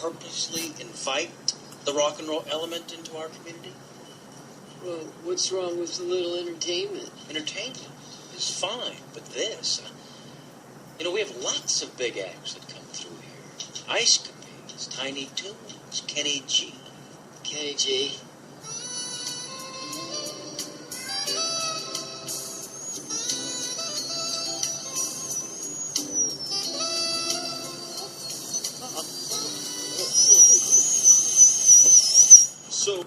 purposely invite the rock and roll element into our community? Well, what's wrong with a little entertainment? Entertainment is fine, but this... we have lots of big acts that come through here. Ice Capades, Tiny Toons, Kenny G. Kenny G. So...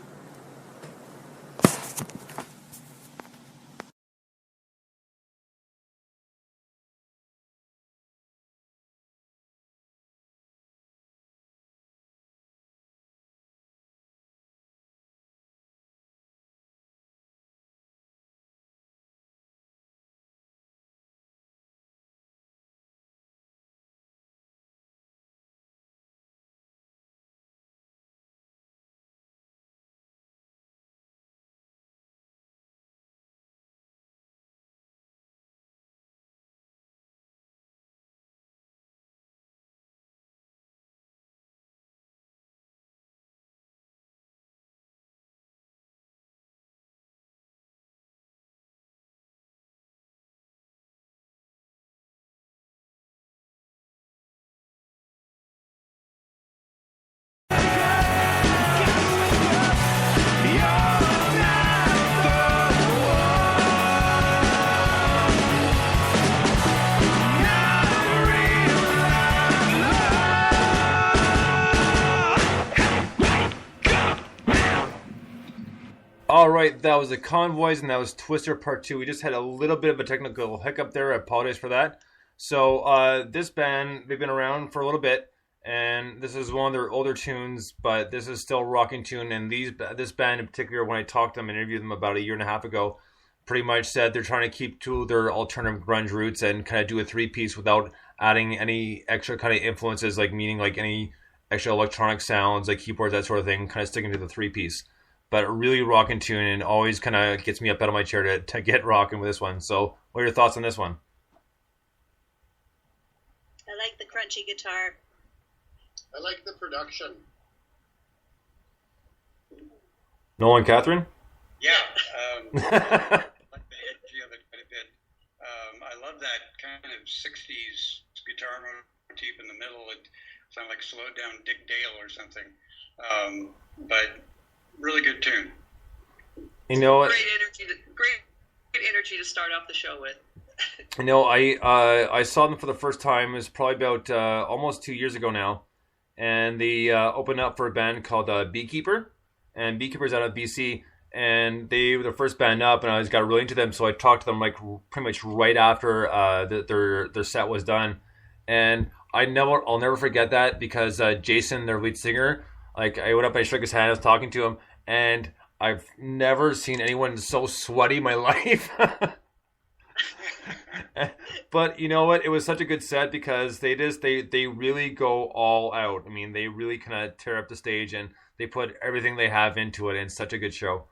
Alright, that was the Convoys, and that was Twister Part 2. We just had a little bit of a technical hiccup there. I apologize for that. So, this band, they've been around for a little bit, and this is one of their older tunes, but this is still a rocking tune, and this band in particular, when I talked to them and interviewed them about a year and a half ago, pretty much said they're trying to keep to their alternative grunge roots and kind of do a three-piece without adding any extra kind of influences, meaning any extra electronic sounds, like keyboards, that sort of thing, kind of sticking to the three-piece. But a really rocking tune, and always kind of gets me up out of my chair to get rocking with this one. So, what are your thoughts on this one? I like the crunchy guitar. I like the production. Nolan, Catherine? Yeah, I like the energy of it quite a bit. I love that kind of 60s guitar motif in the middle. It sounds like slowed down Dick Dale or something. But really good tune. You know, Great energy to start off the show with. I saw them for the first time. It was probably about almost 2 years ago now, and they opened up for a band called Beekeeper, and Beekeeper's out of BC, and they were the first band up, and I got really into them. So I talked to them pretty much right after their set was done, and I'll never forget that, because Jason, their lead singer, I went up and I shook his hand. I was talking to him, and I've never seen anyone so sweaty in my life. But you know what? It was such a good set, because they really go all out. I mean, they really kind of tear up the stage, and they put everything they have into it, and it's such a good show.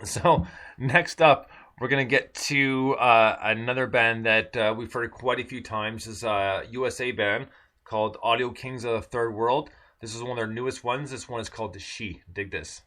So next up, we're going to get to another band that we've heard quite a few times. This is a USA band called Audio Kings of the Third World. This is one of their newest ones. This one is called The She. Dig this.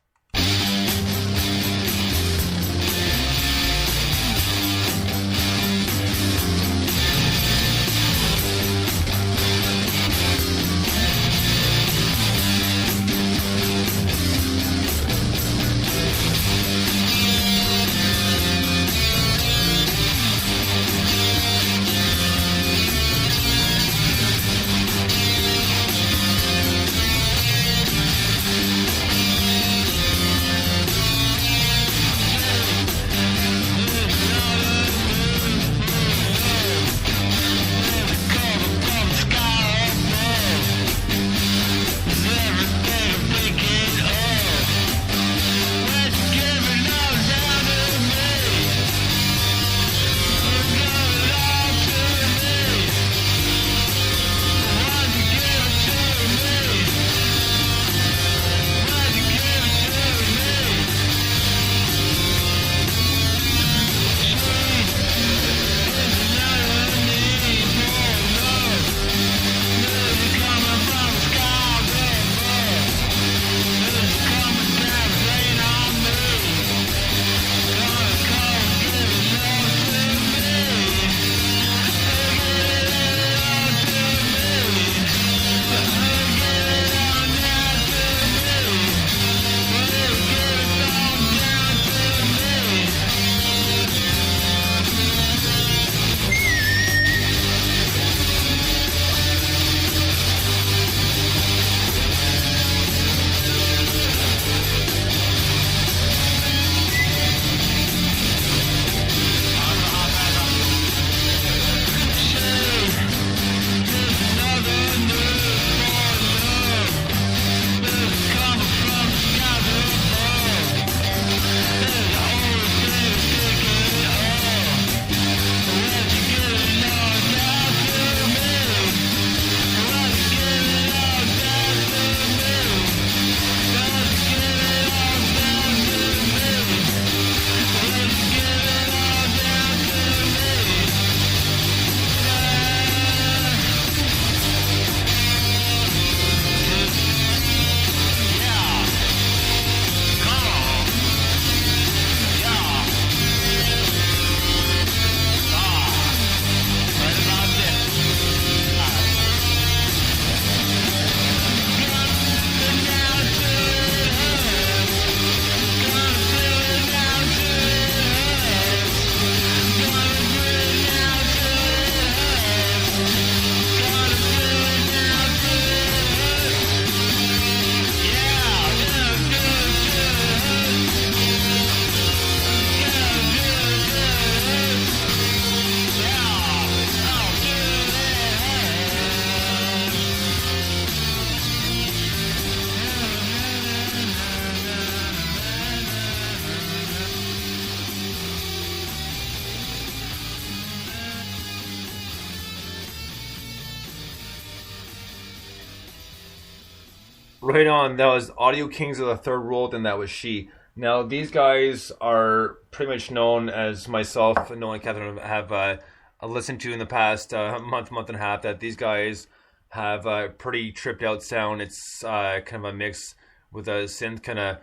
Right on. That was Audio Kings of the Third World, and that was She. Now, these guys are pretty much known as myself and Noel and Catherine have listened to in the past month and a half, that these guys have a pretty tripped out sound. It's kind of a mix with a synth kind of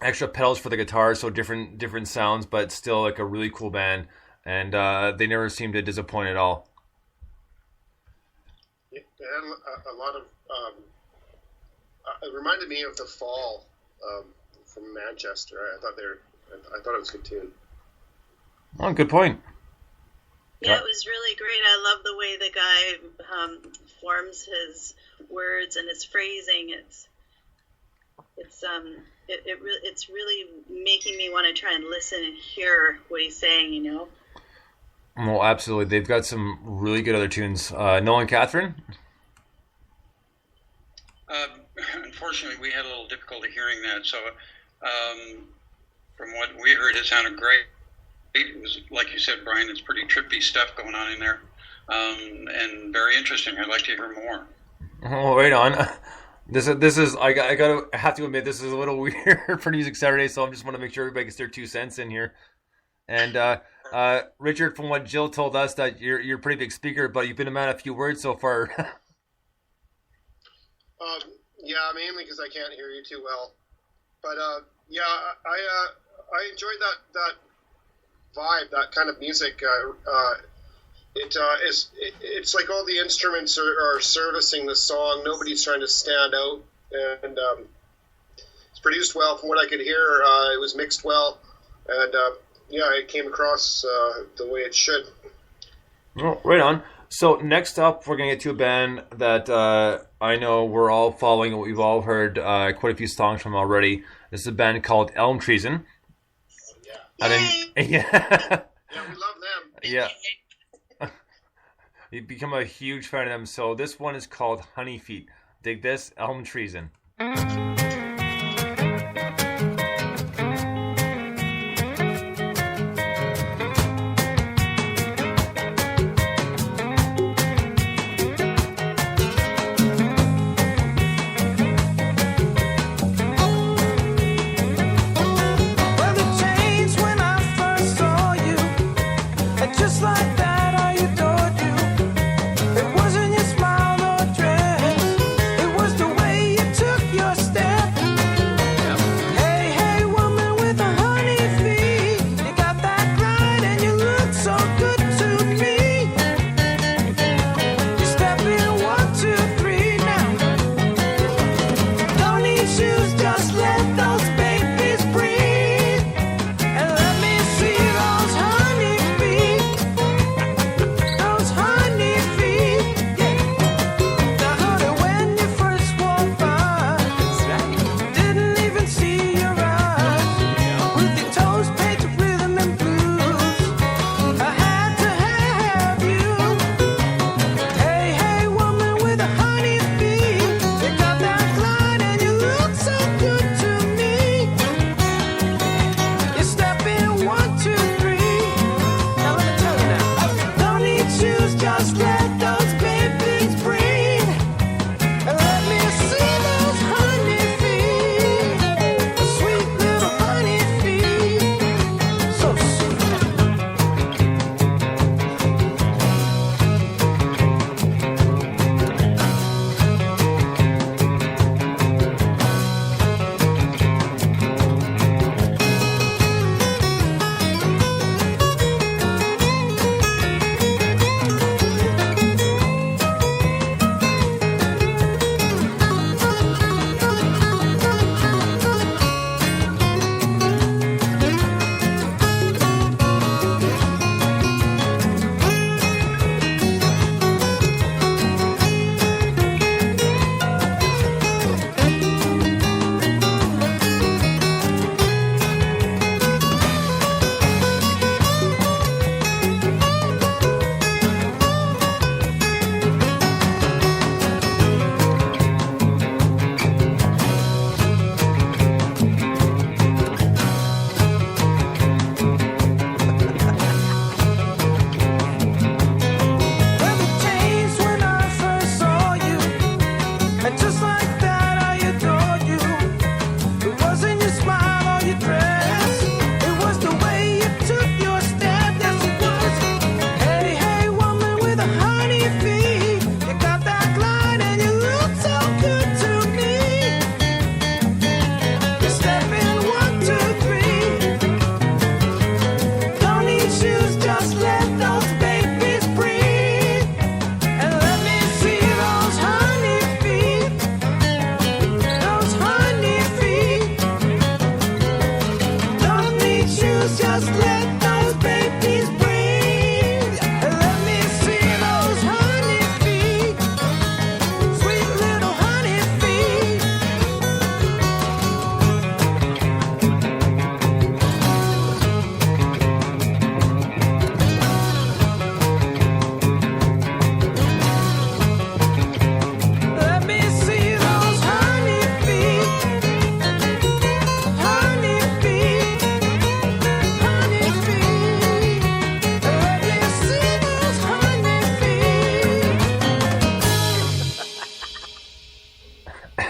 extra pedals for the guitar, so different sounds, but still like a really cool band. And they never seem to disappoint at all. Yeah, and a lot of it reminded me of The Fall from Manchester. I thought it was a good tune. Oh, good point. Yeah, it was really great. I love the way the guy forms his words and his phrasing. It's really making me want to try and listen and hear what he's saying. You know. Well, absolutely. They've got some really good other tunes. Noel and Catherine? Unfortunately, we had a little difficulty hearing that. So, from what we heard, it sounded great. It was, like you said, Brian, it's pretty trippy stuff going on in there, and very interesting. I'd like to hear more. Oh, right on. This is I have to admit, this is a little weird for Music Saturday, so I just want to make sure everybody gets their 2 cents in here. And Richard, from what Jill told us, that you're a pretty big speaker, but you've been a man of few words so far. Yeah, mainly because I can't hear you too well. But yeah, I enjoyed that vibe, that kind of music. It's like all the instruments are servicing the song. Nobody's trying to stand out, and it's produced well. From what I could hear, it was mixed well, and yeah, it came across the way it should. Oh, right on. So next up, we're going to get to a band that I know we're all following, and we've all heard quite a few songs from already. This is a band called Elm Treason. Yeah. Yeah, we love them. Yeah. You've become a huge fan of them. So this one is called Honey Feet. Dig this, Elm Treason. It wasn't your smile or dress, it was the way you took your step.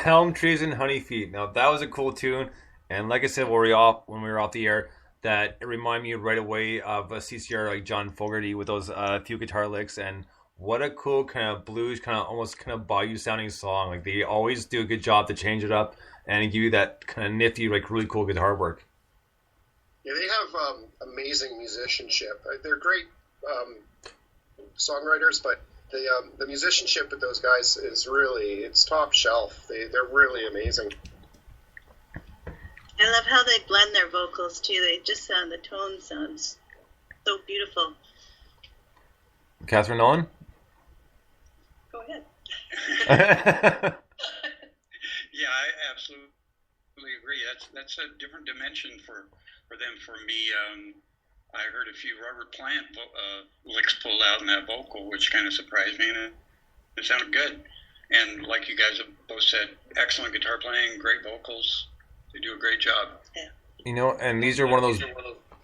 Elm Trees and Honey Feet. Now that was a cool tune, and like I said, when we were off the air, that it reminded me right away of a CCR like John Fogerty with those few guitar licks, and what a cool kind of blues, kind of almost kind of bayou sounding song. Like they always do a good job to change it up and give you that kind of nifty, like really cool guitar work. Yeah, they have amazing musicianship. They're great songwriters, but the musicianship with those guys is really, it's top shelf. They're really amazing. I love how they blend their vocals too. They just the tone sounds so beautiful. Catherine Nolan? Go ahead. Yeah, I absolutely agree. That's a different dimension for them. For me, I heard a few Robert Plant licks pulled out in that vocal, which kind of surprised me, and it sounded good. And like you guys have both said, excellent guitar playing, great vocals. They do a great job. Yeah. And these are one of those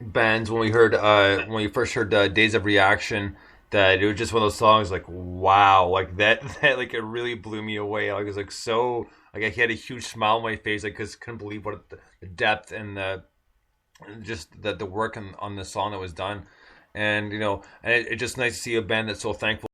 bands when we first heard Days of Reaction, that it was just one of those songs like, wow, like that like it really blew me away. Like it was like so, like I had a huge smile on my face, like because couldn't believe what the depth and the work on the song that was done. And and it's just nice to see a band that's so thankful